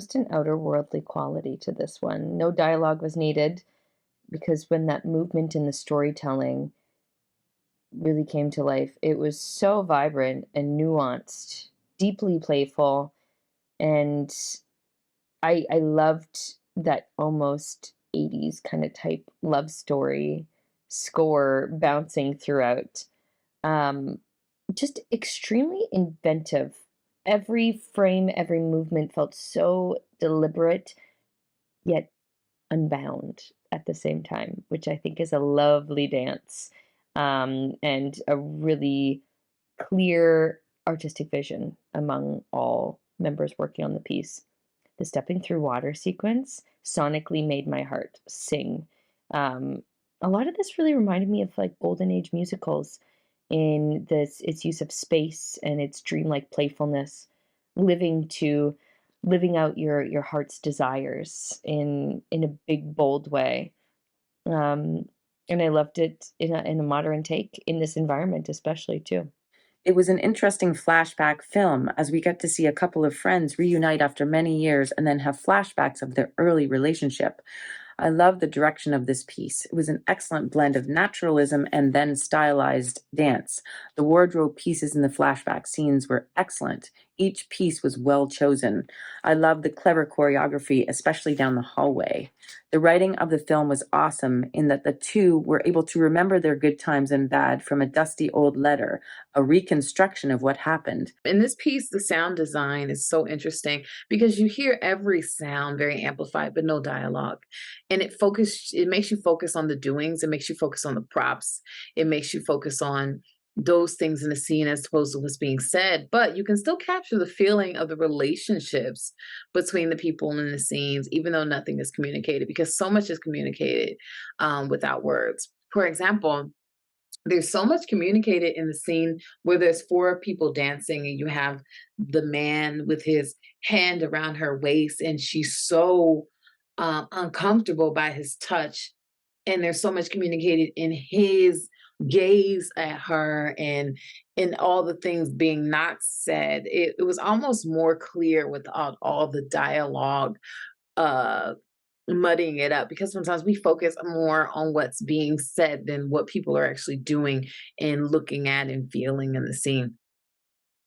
almost an outer worldly quality to this one. No dialogue was needed because when that movement in the storytelling really came to life, it was so vibrant and nuanced, deeply playful, and I loved that almost 80s kind of type love story score bouncing throughout. Um, just extremely inventive. Every frame, every movement felt so deliberate, yet unbound at the same time, which I think is a lovely dance, and a really clear artistic vision among all members working on the piece. The stepping through water sequence sonically made my heart sing. Um, a lot of this really reminded me of like golden age musicals in this its use of space and its dreamlike playfulness, living to living out your heart's desires in a big bold way. Um, and I loved it in a modern take in this environment, especially too. It was an interesting flashback film as we get to see a couple of friends reunite after many years and then have flashbacks of their early relationship. I love the direction of this piece. It was an excellent blend of naturalism and then stylized dance. The wardrobe pieces in the flashback scenes were excellent. Each piece was well chosen. I love the clever choreography, especially down the hallway. The writing of the film was awesome in that the two were able to remember their good times and bad from a dusty old letter, a reconstruction of what happened. In this piece, the sound design is so interesting because you hear every sound very amplified, but no dialogue. And it makes you focus on the doings, it makes you focus on the props, it makes you focus on those things in the scene as opposed to what's being said, but you can still capture the feeling of the relationships between the people in the scenes, even though nothing is communicated, because so much is communicated without words. For example, there's so much communicated in the scene where there's four people dancing and you have the man with his hand around her waist and she's so uncomfortable by his touch, and there's so much communicated in his gaze at her and in all the things being not said. It was almost more clear without all the dialogue uh muddying it up, because sometimes we focus more on what's being said than what people are actually doing and looking at and feeling in the scene.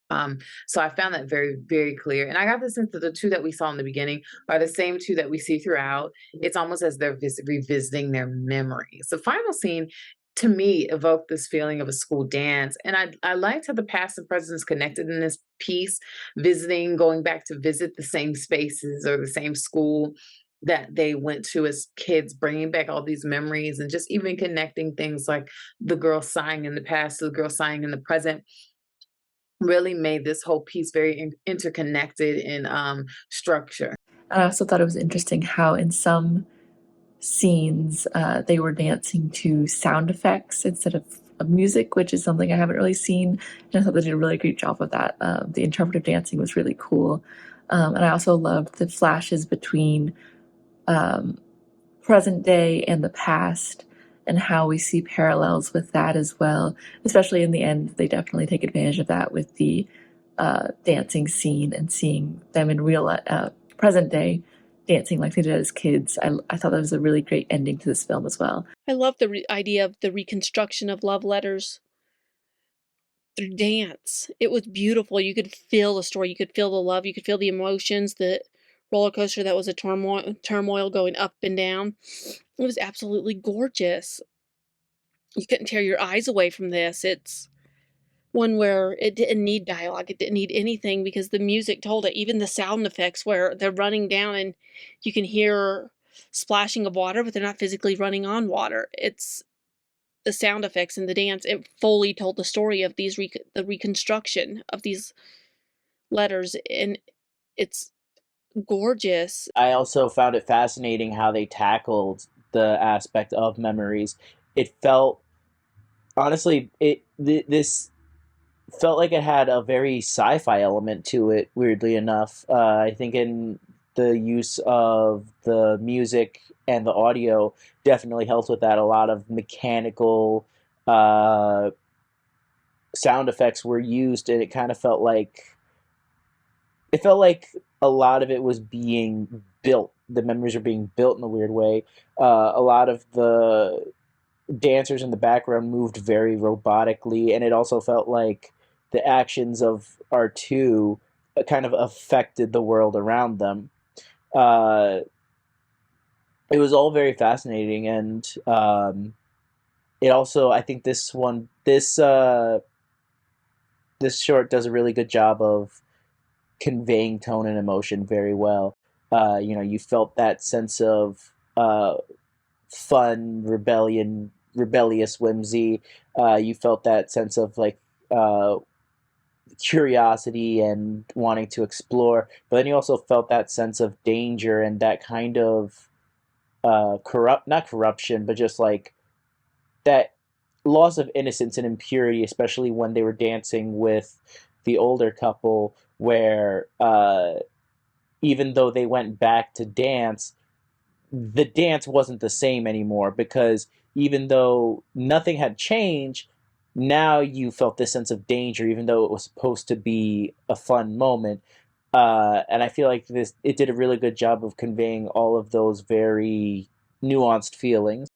Um, so I found that very, very clear. And I got the sense that the two that we saw in the beginning are the same two that we see throughout. It's almost as they're revisiting their memories. The final scene to me evoked this feeling of a school dance. And I liked how the past and present is connected in this piece, visiting, going back to visit the same spaces or the same school that they went to as kids, bringing back all these memories and just even connecting things like the girl sighing in the past to the girl sighing in the present really made this whole piece very interconnected in structure. I also thought it was interesting how in some scenes they were dancing to sound effects instead of music, which is something I haven't really seen. And I thought they did a really great job of that. The interpretive dancing was really cool. And I also loved the flashes between um, present day and the past and how we see parallels with that as well. Especially in the end, they definitely take advantage of that with the dancing scene and seeing them in real present day dancing like they did as kids. I thought that was a really great ending to this film as well. I love the idea of the reconstruction of love letters through dance. It was beautiful. You could feel the story. You could feel the love. You could feel the emotions. The roller coaster that was a turmoil going up and down. It was absolutely gorgeous. You couldn't tear your eyes away from this. It's one where it didn't need dialogue. It didn't need anything because the music told it. Even the sound effects where they're running down and you can hear splashing of water, but they're not physically running on water. It's the sound effects and the dance. It fully told the story of the reconstruction of these letters, and it's gorgeous. I also found it fascinating how they tackled the aspect of memories. It felt honestly, this felt like it had a very sci-fi element to it. Weirdly enough, I think in the use of the music and the audio definitely helps with that. A lot of mechanical uh, sound effects were used, and it kind of felt like it felt like a lot of it was being built. The memories are being built in a weird way. A lot of the dancers in the background moved very robotically, and it also felt like the actions of R2 kind of affected the world around them. Uh, it was all very fascinating, and it also, I think this short does a really good job of conveying tone and emotion very well. You felt that sense of fun, rebellious whimsy. You felt that sense of like curiosity and wanting to explore, but then you also felt that sense of danger and that kind of not corruption, but just like that loss of innocence and impurity, especially when they were dancing with the older couple, where even though they went back to dance, the dance wasn't the same anymore, because even though nothing had changed, now you felt this sense of danger, even though it was supposed to be a fun moment. And I feel like it did a really good job of conveying all of those very nuanced feelings.